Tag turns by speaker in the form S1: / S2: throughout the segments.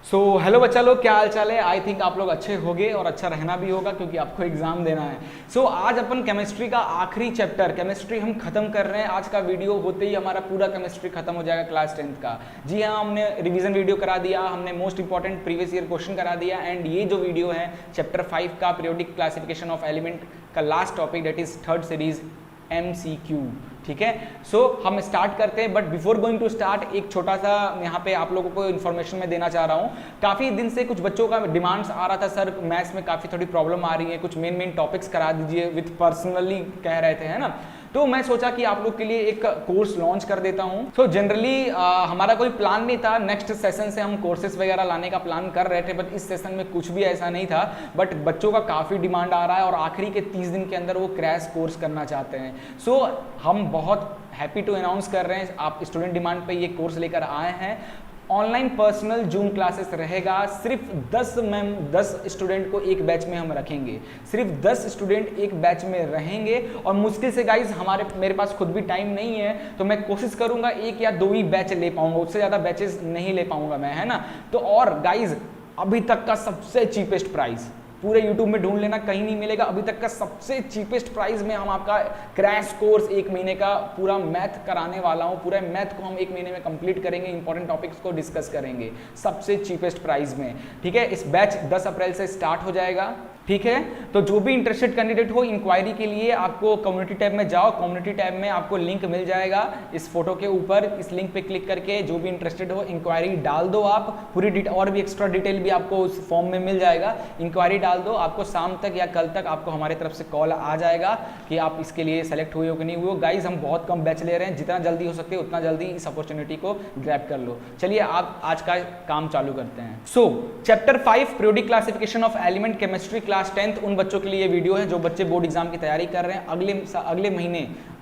S1: Hello बच्चा लोग, क्या हाल चाल है। आई थिंक आप लोग अच्छे होंगे और अच्छा रहना भी होगा क्योंकि आपको एग्जाम देना है। आज अपन केमिस्ट्री का आखिरी चैप्टर केमिस्ट्री हम खत्म कर रहे हैं। आज का वीडियो होते ही हमारा पूरा केमिस्ट्री खत्म हो जाएगा क्लास 10th का। जी हाँ, हमने रिवीजन वीडियो करा दिया, हमने most important previous year question करा दिया। एंड ये जो वीडियो है चैप्टर 5 का पीरियोडिक क्लासिफिकेशन ऑफ एलिमेंट का last topic, that is third series MCQ। ठीक है, हम स्टार्ट करते हैं। But before going to start एक छोटा सा यहाँ पे आप लोगों को इन्फॉर्मेशन मैं देना चाह रहा हूँ। काफ़ी दिन से कुछ बच्चों का डिमांड्स आ रहा था, सर मैथ्स में काफ़ी थोड़ी प्रॉब्लम आ रही है, कुछ मेन टॉपिक्स करा दीजिए विथ पर्सनली कह रहे थे, है ना। तो मैं सोचा कि आप लोग के लिए एक कोर्स लॉन्च कर देता हूं। जनरली हमारा कोई प्लान नहीं था, नेक्स्ट सेशन से हम कोर्सेज वगैरह लाने का प्लान कर रहे थे, बट इस सेशन में कुछ भी ऐसा नहीं था। बट बच्चों का काफ़ी डिमांड आ रहा है और आखिरी के 30 दिन के अंदर वो क्रैश कोर्स करना चाहते हैं। हम बहुत हैप्पी टू अनाउंस कर रहे हैं, आप स्टूडेंट डिमांड पे ये कोर्स लेकर आए हैं। ऑनलाइन पर्सनल जूम क्लासेस रहेगा। सिर्फ 10 स्टूडेंट को एक बैच में हम रखेंगे, सिर्फ 10 स्टूडेंट एक बैच में रहेंगे। और मुश्किल से गाइज मेरे पास खुद भी टाइम नहीं है, तो मैं कोशिश करूंगा 1 या 2 ही बैच ले पाऊंगा, उससे ज़्यादा बैचेस नहीं ले पाऊंगा मैं, है ना। तो और गाइज अभी तक का सबसे चीपेस्ट प्राइस पूरे YouTube में ढूंढ लेना, कहीं नहीं मिलेगा। अभी तक का सबसे चीपेस्ट प्राइस में हम आपका क्रैश कोर्स 1 महीने का पूरा मैथ कराने वाला हूं। पूरे मैथ को हम 1 महीने में कंप्लीट करेंगे, इंपॉर्टेंट टॉपिक्स को डिस्कस करेंगे सबसे चीपेस्ट प्राइस में। ठीक है, इस बैच 10 अप्रैल से स्टार्ट हो जाएगा। ठीक है, तो जो भी इंटरेस्टेड कैंडिडेट हो, इंक्वायरी के लिए आपको कम्युनिटी टैब में जाओ, कम्युनिटी टैब में आपको लिंक मिल जाएगा इस फोटो के ऊपर। इस लिंक पे क्लिक करके जो भी इंटरेस्टेड हो इंक्वायरी डाल दो आप। पूरी और भी एक्स्ट्रा डिटेल भी आपको उस फॉर्म में मिल जाएगा। इंक्वायरी डाल दो, आपको शाम तक या कल तक आपको हमारी तरफ से कॉल आ जाएगा कि आप इसके लिए सेलेक्ट हुए हो कि नहीं हुए हो। गाइज हम बहुत कम बैच ले रहे हैं, जितना जल्दी हो सकते उतना जल्दी इस अपॉर्चुनिटी को ग्रैब कर लो। चलिए आप आज का काम चालू करते हैं। Chapter 5 periodic classification of element chemistry class 10th उन बच्चों के लिए ये वीडियो है जो बच्चे बोर्ड एग्जाम की तैयारी कर रहे हैं।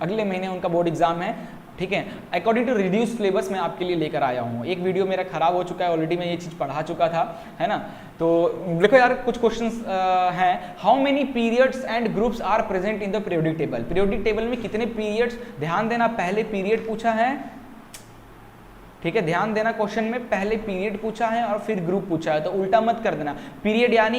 S1: अगले महीने उनका बोर्ड एग्जाम है। ठीक है, अकॉर्डिंग टू रिड्यूस सिलेबस मैं आपके लिए लेकर आया हूँ। एक वीडियो मेरा खराब हो चुका है ऑलरेडी, मैं ये चीज़ पढ़ा चुका था, है ना। तो देखो यार, कुछ क्वेश्चंस हैं। How many periods and groups are present in the periodic table. Periodic table में कितने पीरियड्स, ध्यान देना, पहले पीरियड पूछा है। ठीक है, ध्यान देना, क्वेश्चन में पहले पीरियड पूछा है और फिर ग्रुप पूछा है, तो उल्टा मत कर देना। पीरियड यानी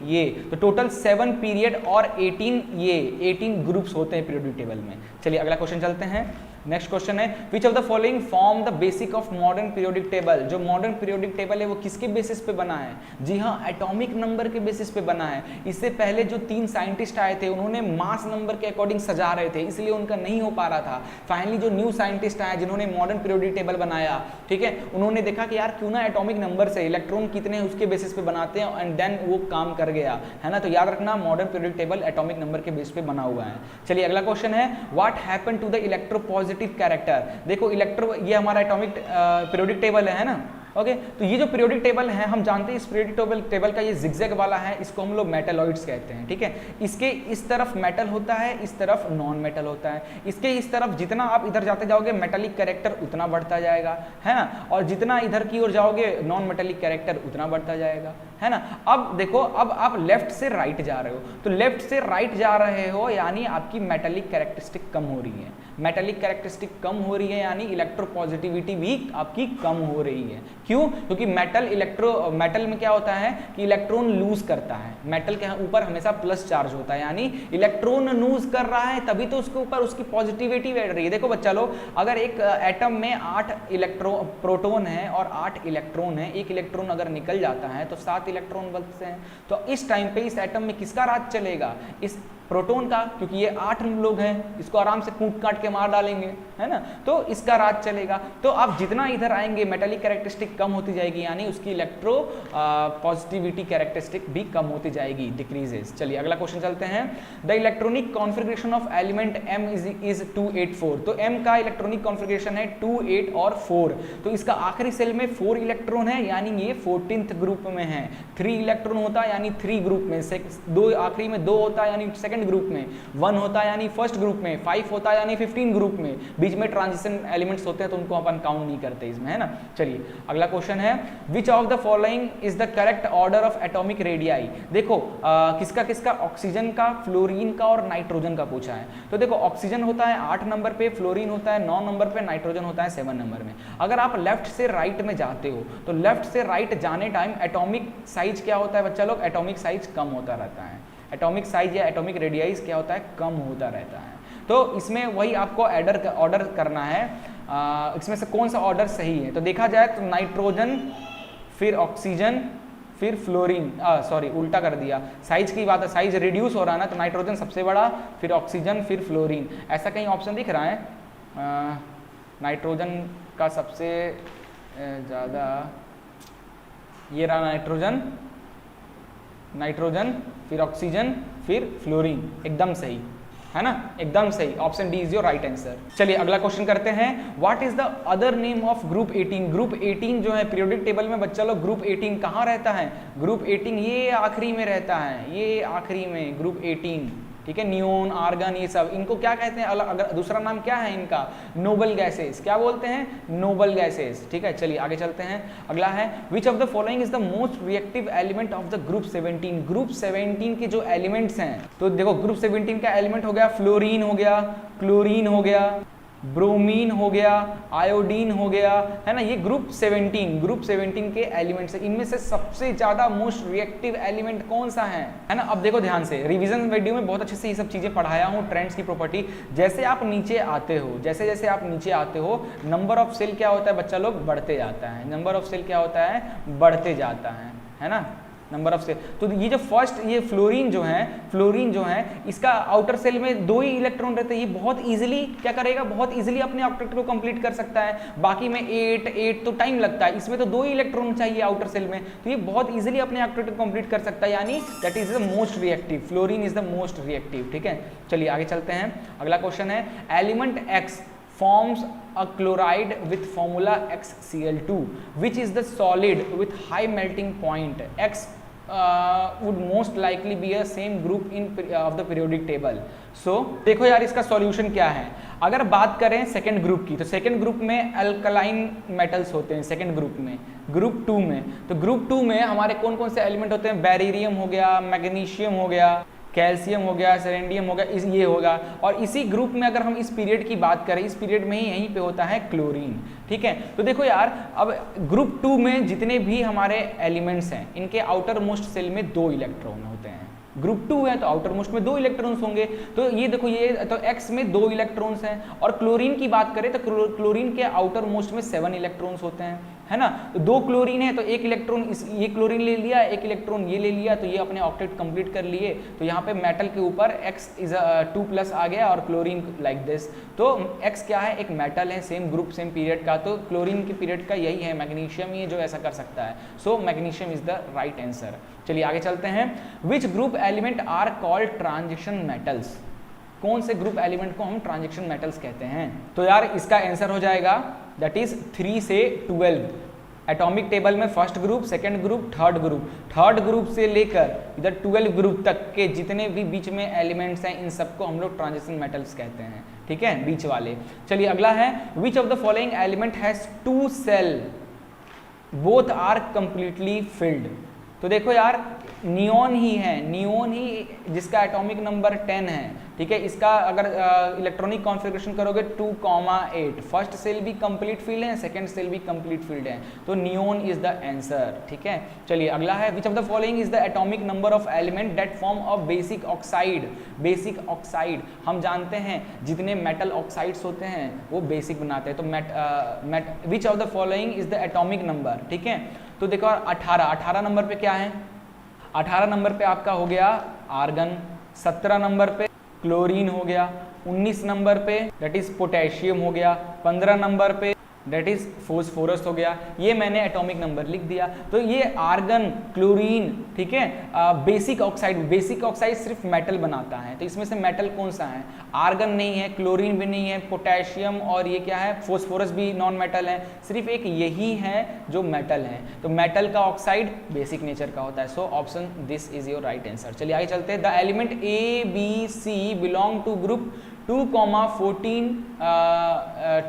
S1: ये तो टोटल 7 पीरियड और 18 ग्रुप्स होते हैं पीरियोडिक टेबल में। चलिए अगला क्वेश्चन चलते हैं। नेक्स्ट क्वेश्चन है, which of the following form the basic of modern periodic table. जो मॉडर्न पीरियोडिक टेबल है वो किसके बेसिस पे बना है? जी हाँ, एटॉमिक नंबर के बेसिस पे बना है। इससे पहले जो 3 साइंटिस्ट आए थे उन्होंने मास नंबर के अकॉर्डिंग सजा रहे थे, इसलिए उनका नहीं हो पा रहा था। फाइनली जो न्यू साइंटिस्ट आए जिन्होंने मॉडर्न पीरियोडिक टेबल बनाया, ठीक है, उन्होंने देखा कि यार क्यों ना एटॉमिक नंबर से इलेक्ट्रॉन कितने हैं उसके बेसिस पे बनाते हैं, एंड देन वो काम कर गया, है ना। तो याद रखना, modern periodic table atomic number के बेस पे बना हुआ है। चलिए अगला क्वेश्चन है, what happened to the electropositive character. देखो ये हमारा एटॉमिक पीरियोडिक टेबल है ना। ओके, तो ये जो पीरियोडिक टेबल है, हम जानते हैं इस पीरियोडिक टेबल का ये जिगजैग वाला है, इसको हम लोग मेटलॉइड्स कहते हैं। ठीक है, इसके इस तरफ मेटल होता है, इस तरफ नॉन मेटल होता है। इसके इस तरफ जितना आप इधर जाते जाओगे मेटेलिक कैरेक्टर उतना बढ़ता जाएगा, है ना, और जितना इधर की ओर जाओगे नॉन मेटेलिक कैरेक्टर उतना बढ़ता जाएगा, है ना। अब देखो, अब आप लेफ्ट से राइट जा रहे हो, तो लेफ्ट से राइट जा रहे हो यानी आपकी मेटेलिक कैरेक्टरिस्टिक कम हो रही है। मेटेलिक कैरेक्टरिस्टिक कम हो रही है यानी इलेक्ट्रोपॉजिटिविटी भी आपकी कम हो रही है। क्यों? क्योंकि मेटल में क्या होता है कि इलेक्ट्रॉन लूज करता है। मेटल के ऊपर हमेशा प्लस चार्ज होता है, यानी इलेक्ट्रॉन लूज कर रहा है तभी तो उसके ऊपर उसकी पॉजिटिविटी बढ़ रही है। देखो बच्चा लोग, अगर एक एटम में 8 प्रोटॉन है और 8 इलेक्ट्रॉन है, एक इलेक्ट्रॉन अगर निकल जाता है तो 7 इलेक्ट्रॉन बचते हैं। तो इस टाइम पे इस एटम में किसका राज चलेगा? इस प्रोटॉन का, क्योंकि ये 8 लोग हैं, इसको आराम से कूट काट के मार डालेंगे, है ना, तो इसका राज चलेगा। तो आप जितना इधर आएंगे मेटेलिक कैरेक्टरिस्टिक कम होती जाएगी, यानी उसकी इलेक्ट्रो पॉजिटिविटी कैरेक्टरिस्टिक भी कम होती जाएगी, डिक्रीजेस। चलिए अगला क्वेश्चन चलते हैं। The electronic configuration of element M is 284। तो M का इलेक्ट्रॉनिक कॉन्फ़िगरेशन है 2, 8 और 4। तो इसका आखिरी सेल में 4 इलेक्ट्रॉन है, यानी ये 14th ग्रुप में है। 3 इलेक्ट्रॉन होता है यानी 3 ग्रुप में से, 2 आखिरी में 2 होता है यानी सेकंड सेकंड ग्रुप में, 1 होता है यानी फर्स्ट ग्रुप में, 5 होता है यानी 15 ग्रुप में, बीच में ट्रांजिशन एलिमेंट्स होते हैं तो उनको अपन काउंट नहीं करते इसमें, है ना। चलिए अगला क्वेश्चन है, which of the following is the correct order of atomic radii. देखो किसका किसका, ऑक्सीजन का, फ्लोरीन का और नाइट्रोजन का पूछा है। तो देखो ऑक्सीजन होता है 8 नंबर पे, फ्लोरीन होता है 9 नंबर पे, नाइट्रोजन होता है 7 नंबर में। अगर आप लेफ्ट से राइट में जाते हो तो लेफ्ट से राइट जाने टाइम एटॉमिक साइज क्या होता है बच्चा लोग, एटॉमिक साइज कम होता रहता है। एटॉमिक साइज या एटॉमिक रेडियाइज क्या होता है, कम होता रहता है। तो इसमें वही आपको ऑर्डर करना है, इसमें से कौन सा ऑर्डर सही है। तो देखा जाए तो नाइट्रोजन, फिर ऑक्सीजन, फिर फ्लोरीन, सॉरी उल्टा कर दिया, साइज की बात है, साइज रिड्यूस हो रहा है ना, तो नाइट्रोजन सबसे बड़ा, फिर ऑक्सीजन, फिर फ्लोरीन। ऐसा कहीं ऑप्शन दिख रहा है नाइट्रोजन का सबसे ज़्यादा, ये रहा नाइट्रोजन, नाइट्रोजन, फिर ऑक्सीजन, फिर फ्लोरीन, एकदम सही है ना, एकदम सही, option D is your right answer. चलिए अगला क्वेश्चन करते हैं, what is the other name of group 18। Group 18 जो है पीरियोडिक टेबल में बच्चा लोग, ग्रुप 18 कहाँ रहता है, ग्रुप 18 ये आखिरी में रहता है, ये आखिरी में ग्रुप 18, ठीक है। नियोन, आर्गन, ये सब इनको क्या कहते हैं, अलग अगर दूसरा नाम क्या है इनका, नोबल गैसेस, क्या बोलते हैं, नोबल गैसेस, ठीक है। चलिए आगे चलते हैं, अगला है, which of the following is the most reactive element of the group 17। Group 17 के जो एलिमेंट्स हैं, तो देखो ग्रुप 17 का एलिमेंट हो गया फ्लोरीन, हो गया क्लोरीन, हो गया ब्रोमीन, हो गया आयोडीन, हो गया, है ना। ये ग्रुप 17 के एलिमेंट्स है। इनमें से सबसे ज्यादा मोस्ट रिएक्टिव एलिमेंट कौन सा है ना। अब देखो ध्यान से, रिवीजन वीडियो में बहुत अच्छे से ये सब चीजें पढ़ाया हूँ, ट्रेंड्स की प्रॉपर्टी। जैसे आप नीचे आते हो, जैसे जैसे आप नीचे आते हो, नंबर ऑफ सेल क्या होता है बच्चा लोग, बढ़ते जाता है। नंबर ऑफ सेल क्या होता है, बढ़ते जाता है ना, नंबर ऑफ सेल। तो ये जो फर्स्ट, ये फ्लोरीन जो है इसका आउटर सेल में 2 ही इलेक्ट्रॉन रहते हैं। ये बहुत इजीली क्या करेगा, बहुत इजीली अपने ऑक्टेट को कंप्लीट कर सकता है। बाकी में 8 तो टाइम लगता है, इसमें तो 2 ही इलेक्ट्रॉन चाहिए आउटर सेल में, तो ये बहुत इजीली अपने ऑक्टेट को कंप्लीट कर सकता है, यानी that is the most reactive, fluorine is the most reactive, ठीक है। चलिए आगे चलते हैं, अगला क्वेश्चन है, element x forms a chloride with formula XCl2 which is the solid with high melting point. X would most likely be a same group in of the periodic table. So देखो यार इसका solution क्या है। अगर बात करें second group की, तो सेकेंड ग्रुप में अल्कलाइन मेटल्स होते हैं सेकेंड ग्रुप में। ग्रुप 2 में, तो ग्रुप 2 में हमारे कौन कौन से एलिमेंट होते हैं, बेरिलियम हो गया, मैग्नीशियम हो गया, कैल्शियम हो गया, सेरेंडियम हो गया, ये होगा। और इसी ग्रुप में अगर हम इस पीरियड की बात करें, इस पीरियड में ही यहीं पे होता है क्लोरीन, ठीक है। तो देखो यार, अब ग्रुप 2 में जितने भी हमारे एलिमेंट्स हैं, इनके आउटर मोस्ट सेल में 2 इलेक्ट्रॉन होते हैं। ग्रुप 2 है तो आउटर मोस्ट में 2 इलेक्ट्रॉन्स होंगे। तो ये देखो, ये तो एक्स में 2 इलेक्ट्रॉन्स हैं। और क्लोरीन की बात करें तो क्लोरीन के आउटर मोस्ट में 7 इलेक्ट्रॉन्स होते हैं, है ना। तो 2 क्लोरीन है तो 1 इलेक्ट्रॉन ये क्लोरीन ले लिया, 1 इलेक्ट्रॉन ये ले लिया, तो ये अपने ऑक्टेट कंप्लीट कर लिए। तो यहाँ पे मेटल के ऊपर x इज 2+ आ गया और क्लोरीन लाइक दिस। तो x क्या है, एक मेटल है, सेम ग्रुप सेम पीरियड का। तो क्लोरीन के पीरियड का यही है, मैग्नीशियम ही जो ऐसा कर सकता है। So magnesium is the right answer. चलिए आगे चलते हैं, which group element are called transition metals. कौन से ग्रुप एलिमेंट को हम ट्रांजिशन मेटल्स कहते हैं। तो यार इसका आंसर हो जाएगा दैट इज 3 से 12। एटॉमिक टेबल में first group, second group, third group से लेकर इधर 12 ग्रुप तक के जितने भी बीच में एलिमेंट्स हैं, इन सबको हम लोग ट्रांजिशन मेटल्स कहते हैं, ठीक है, बीच वाले। चलिए अगला है, which of the following element has 2 shell both are completely filled. तो देखो यार, नियोन ही है, नियोन ही जिसका एटॉमिक नंबर 10 है, ठीक है। इसका अगर इलेक्ट्रॉनिक कॉन्फ़िगरेशन करोगे 2,8, फर्स्ट सेल भी कंप्लीट फील्ड है, सेकंड सेल भी कंप्लीट फील्ड है, तो नियोन इज द आंसर, ठीक है। चलिए अगला है, which of the following is the atomic number of element that form a basic oxide. Basic oxide हम जानते हैं जितने मेटल ऑक्साइड्स होते हैं वो बेसिक बनाते हैं। तो which of the following is the atomic number, ठीक है। तो देखो 18 नंबर पे क्या है, 18 नंबर पे आपका हो गया आर्गन, 17 नंबर पे क्लोरीन हो गया, 19 नंबर पे दैट इज पोटेशियम हो गया, 15 नंबर पे डेट इज फोस्फोरस हो गया, ये मैंने एटॉमिक नंबर लिख दिया। तो ये आर्गन, क्लोरीन, ठीक है, बेसिक ऑक्साइड सिर्फ मेटल बनाता है, तो इसमें से मेटल कौन सा है? आर्गन नहीं है, क्लोरीन भी नहीं है, पोटेशियम और ये क्या है, फोस्फोरस भी नॉन मेटल है, सिर्फ एक यही है जो मेटल है। तो मेटल का ऑक्साइड बेसिक नेचर का होता है। So option this is your right answer. चलिए आगे चलते हैं। The element A B C belong to group 2, 14,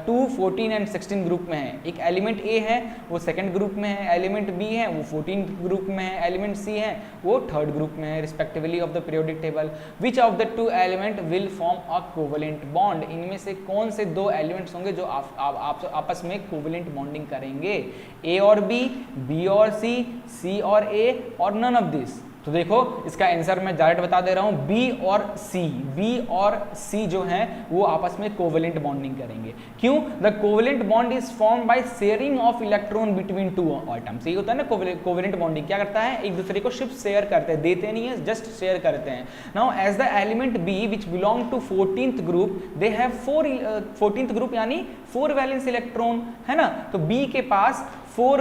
S1: 2, 14 and 16 group में है। एक एलिमेंट ए है वो सेकंड ग्रुप में है, एलिमेंट बी है वो 14 ग्रुप में है, एलिमेंट सी है वो थर्ड ग्रुप में है respectively of the periodic table. Which of the two element will form a covalent bond? इनमें से कौन से दो एलिमेंट्स होंगे जो आपस में कोवेलेंट बॉन्डिंग करेंगे? ए और बी और सी और ए और नन ऑफ दिस। तो देखो इसका आंसर मैं डायरेक्ट बता दे रहा हूं, बी और सी जो हैं वो आपस में कोवेलेंट बॉन्डिंग करेंगे। क्यों? The covalent bond is form by sharing of electron between two atoms. ये होता है ना कोवेलेंट बॉन्डिंग, क्या करता है, एक दूसरे को शिफ्ट शेयर करते हैं, देते नहीं है, जस्ट शेयर करते हैं। Now as the element B which belong to 14th group, they have 14th group यानी 4 वैलेंस इलेक्ट्रॉन, है ना। तो बी के पास 4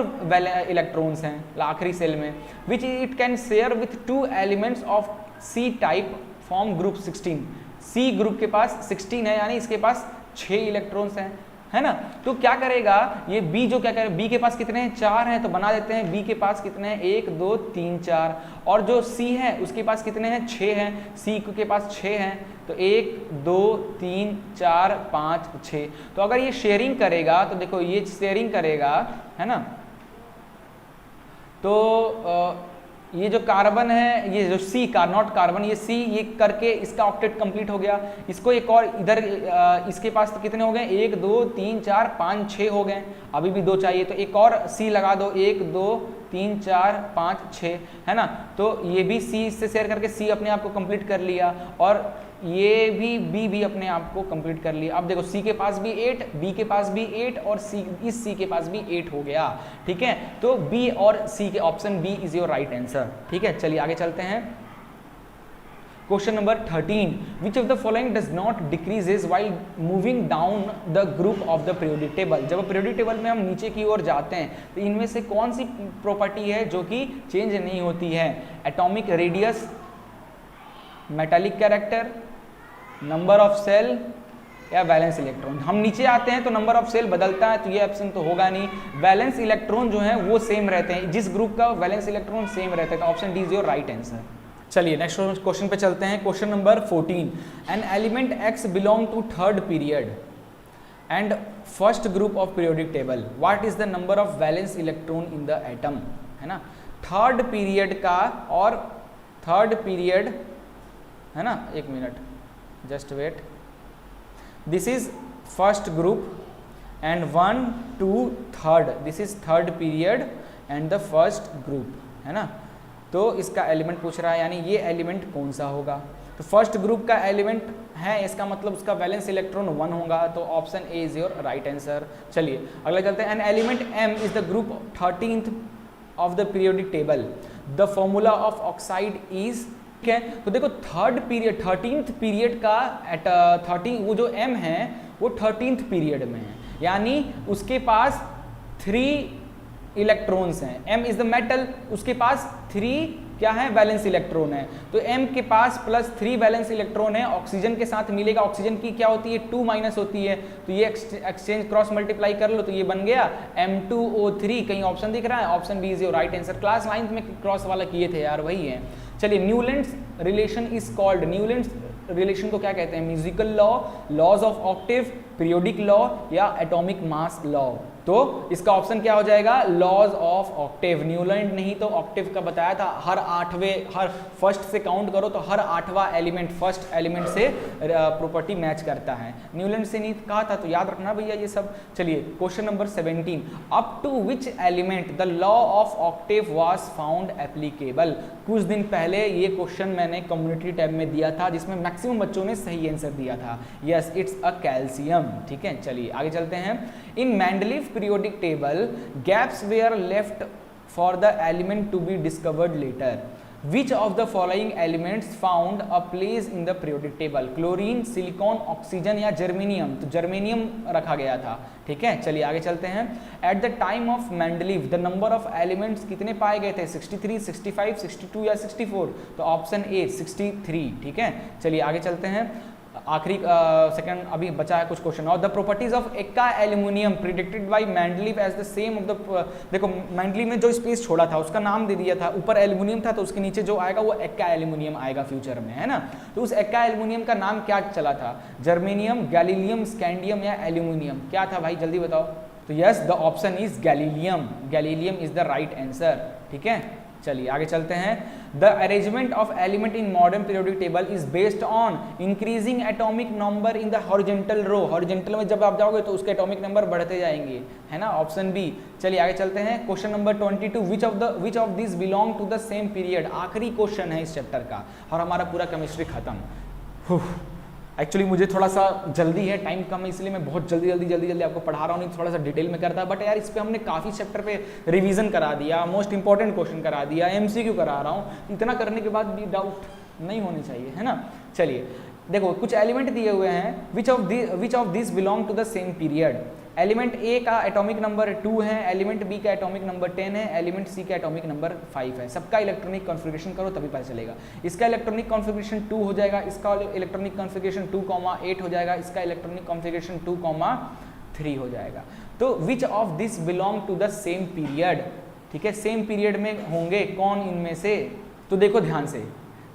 S1: इलेक्ट्रॉन्स हैं आखिरी सेल में, which it can share with 2 elements of C type form group 16। C group के पास 16 है यानी इसके पास 6 इलेक्ट्रॉन्स हैं, है ना। तो क्या करेगा ये बी, जो क्या करेगा, बी के पास कितने हैं, 4 हैं, तो बना देते हैं बी के पास कितने हैं, 1 2 3 4। और जो सी है उसके पास कितने हैं, 6 हैं, सी के पास 6 हैं, तो 1 2 3 4 5 6। तो अगर ये शेयरिंग करेगा तो देखो ये शेयरिंग करेगा, है ना। तो ये जो कार्बन है, ये जो सी नॉट कार्बन, ये सी, ये करके इसका ऑक्टेट कंप्लीट हो गया। इसको एक और इधर इसके पास तो कितने हो गए, 1 2 3 4 5 6 हो गए, अभी भी 2 चाहिए, तो एक और सी लगा दो, 1 2 3 4 5 6, है ना। तो ये भी सी इससे शेयर करके सी अपने आप को कंप्लीट कर लिया, और ये भी बी अपने आप को कंप्लीट कर लिया। अब देखो सी के पास भी 8, बी के पास भी 8 और इस सी के पास भी 8 हो गया, ठीक है। तो बी और सी के option B is your right answer, ठीक है। चलिए आगे चलते हैं। Question number 13, which of the following does not decreases while moving down the group of the periodic table? जब पीरियोडिक टेबल में हम नीचे की ओर जाते हैं तो इनमें से कौन सी प्रॉपर्टी है जो कि चेंज नहीं होती है? Atomic radius, metallic character, number of shell या वैलेंस इलेक्ट्रॉन? हम नीचे आते हैं तो नंबर ऑफ सेल बदलता है, तो ये ऑप्शन तो होगा नहीं। वैलेंस इलेक्ट्रॉन जो है वो सेम रहते हैं, जिस ग्रुप का वैलेंस इलेक्ट्रॉन सेम रहता है, तो option D is your right answer. चलिए नेक्स्ट क्वेश्चन पे चलते हैं। Question number 14, an element X belong to third period and first group of periodic table, what is the number of valence electron in the atom? है ना, third period का और third period, है ना, एक minute just wait, this is first group and 1 2 3rd, this is third period and the first group, है ना। तो इसका एलिमेंट पूछ रहा है, यानी ये एलिमेंट कौन सा होगा? तो फर्स्ट ग्रुप का एलिमेंट है, इसका मतलब उसका वैलेंस इलेक्ट्रॉन 1 होगा, तो option A is your right answer. चलिए अगला चलते हैं। An element M is the group 13th of the periodic table, the formula of oxide is, ठीक है। तो देखो थर्ड पीरियड, 13th पीरियड का एट 13, वो जो m है वो 13th पीरियड में है, यानी उसके पास 3 इलेक्ट्रॉन्स हैं। m इज द मेटल, उसके पास 3 क्या है, वैलेंस इलेक्ट्रॉन है। तो m के पास प्लस 3 वैलेंस इलेक्ट्रॉन है, ऑक्सीजन के साथ मिलेगा, ऑक्सीजन की क्या होती है, 2 माइनस होती है, तो ये एक्सचेंज क्रॉस मल्टीप्लाई कर लो तो ये बन गया M2O3। कहीं ऑप्शन दिख रहा है? Option B is your right answer. Class 9th में क्रॉस वाला किए थे यार, वही है। चलिए Newlands relation is called, Newlands relation को क्या कहते हैं? Musical law, laws of octave, periodic law या एटॉमिक मास लॉ? तो इसका ऑप्शन क्या हो जाएगा? Laws of Octave. न्यूलैंड नहीं तो ऑक्टेव का बताया था, हर 8वें, हर फर्स्ट से काउंट करो तो हर 8वां एलिमेंट फर्स्ट एलिमेंट से प्रॉपर्टी मैच करता है। न्यूलैंड से नहीं कहा था, तो याद रखना भैया ये सब। चलिए question number 17, up to which element the law of octave was found applicable? कुछ दिन पहले ये क्वेश्चन मैंने कम्युनिटी टैब में दिया था, जिसमें मैक्सिमम बच्चों ने सही आंसर दिया था। यस, इट्स अ कैल्शियम, ठीक है। चलिए आगे चलते हैं। इन Mendeleev periodic table, gaps were left for the element to be discovered later. Which of the following elements found a place in the periodic table? Chlorine, silicon, oxygen या germanium? तो germanium रखा गया था, ठीक है। चलिए आगे चलते हैं। At the time of Mendeleev the number of elements कितने पाए गए थे? 63, 65, 62 या 64? तो ऑप्शन ए 63, ठीक है। चलिए आगे चलते हैं। आखिरी सेकंड अभी बचा है कुछ क्वेश्चन और। द प्रॉपर्टीज ऑफ एक्का aluminium predicted by Mendeleev as the same of the, देखो मेंडलीव ने जो स्पेस छोड़ा था उसका नाम दे दिया था, ऊपर एल्यूमिनियम था तो उसके नीचे जो आएगा वो एक्का एल्यूमिनियम आएगा फ्यूचर में, है ना। तो उस एक्का एल्यूमिनियम का नाम क्या चला था? जर्मेनियम, गैलीलियम, स्कैंडियम या एल्यूमिनियम? क्या था भाई, जल्दी बताओ। तो yes, the option is gallium. Gallium is the right answer, ठीक है। चलिए आगे चलते हैं। The arrangement of element in modern periodic table is based on increasing atomic number in the horizontal row. Horizontal में जब आप जाओगे तो उसके एटॉमिक नंबर बढ़ते जाएंगे, है ना, ऑप्शन बी। चलिए आगे चलते हैं। Question number 22, which of this belong to the same period? आखिरी क्वेश्चन है इस चैप्टर का और हमारा पूरा केमिस्ट्री खत्म। एक्चुअली मुझे थोड़ा सा जल्दी है, टाइम कम है, इसलिए मैं बहुत जल्दी आपको पढ़ा रहा हूँ, नहीं थोड़ा सा डिटेल में करता है। बट यार इस पे हमने काफ़ी चैप्टर पे रिवीजन करा दिया, मोस्ट इंपॉर्टेंट क्वेश्चन करा दिया, एमसीक्यू करा रहा हूँ। इतना करने के बाद भी डाउट नहीं होने चाहिए, है ना। चलिए देखो कुछ एलिमेंट दिए हुए हैं। Which of this belong to the same period? Element A का एटॉमिक नंबर 2 है, एलिमेंट बी का एटॉमिक नंबर 10 है, एलिमेंट सी का एटॉमिक नंबर 5 है। सबका इलेक्ट्रॉनिक कॉन्फ़िगरेशन करो तभी पता चलेगा। इसका इलेक्ट्रॉनिक कॉन्फ़िगरेशन 2 हो जाएगा, इसका इलेक्ट्रॉनिक कॉन्फ़िगरेशन 2,8 हो जाएगा, इसका इलेक्ट्रॉनिक कॉन्फ़िगरेशन 2,3 हो जाएगा। तो which of this belong to the same period? ठीक है, सेम पीरियड में होंगे कौन इनमें से? तो देखो ध्यान से,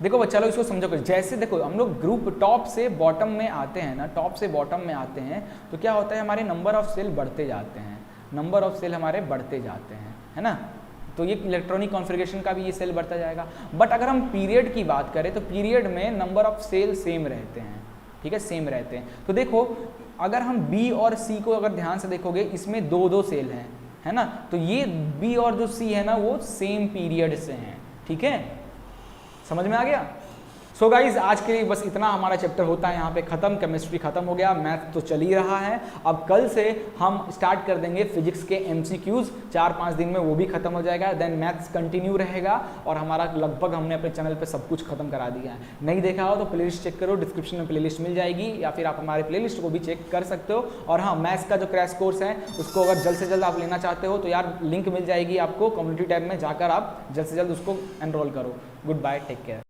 S1: देखो चलो इसको समझो। जैसे देखो हम लोग ग्रुप टॉप से बॉटम में आते हैं ना, टॉप से बॉटम में आते हैं तो क्या होता है, हमारे नंबर ऑफ सेल बढ़ते जाते हैं, नंबर ऑफ सेल हमारे बढ़ते जाते हैं, है ना। तो ये इलेक्ट्रॉनिक कॉन्फ़िगरेशन का भी ये सेल बढ़ता जाएगा। बट अगर हम पीरियड की बात करें तो पीरियड में नंबर ऑफ सेल सेम रहते हैं, ठीक है, सेम रहते हैं। तो देखो अगर हम बी और सी को अगर ध्यान से देखोगे, इसमें 2-2 सेल हैं, है ना। तो ये बी और जो सी है ना वो सेम पीरियड से हैं, ठीक है, समझ में आ गया। सो गाइज आज के लिए बस इतना हमारा चैप्टर होता है यहाँ पे खत्म। केमिस्ट्री खत्म हो गया, मैथ तो चल ही रहा है। अब कल से हम स्टार्ट कर देंगे फिजिक्स के एमसीक्यूज, 4-5 दिन में वो भी खत्म हो जाएगा। देन मैथ्स कंटिन्यू रहेगा और हमारा लगभग हमने अपने चैनल पे सब कुछ खत्म करा दिया है। नहीं देखा हो तो प्लेलिस्ट चेक करो, डिस्क्रिप्शन में प्लेलिस्ट मिल जाएगी, या फिर आप हमारे प्लेलिस्ट को भी चेक कर सकते हो। और हाँ, मैथ्स का जो क्रैश कोर्स है उसको अगर जल्द से जल्द आप लेना चाहते हो तो यार लिंक मिल जाएगी आपको कम्युनिटी टैब में, जाकर आप जल्द से जल्द उसको एनरोल करो। Goodbye, take care.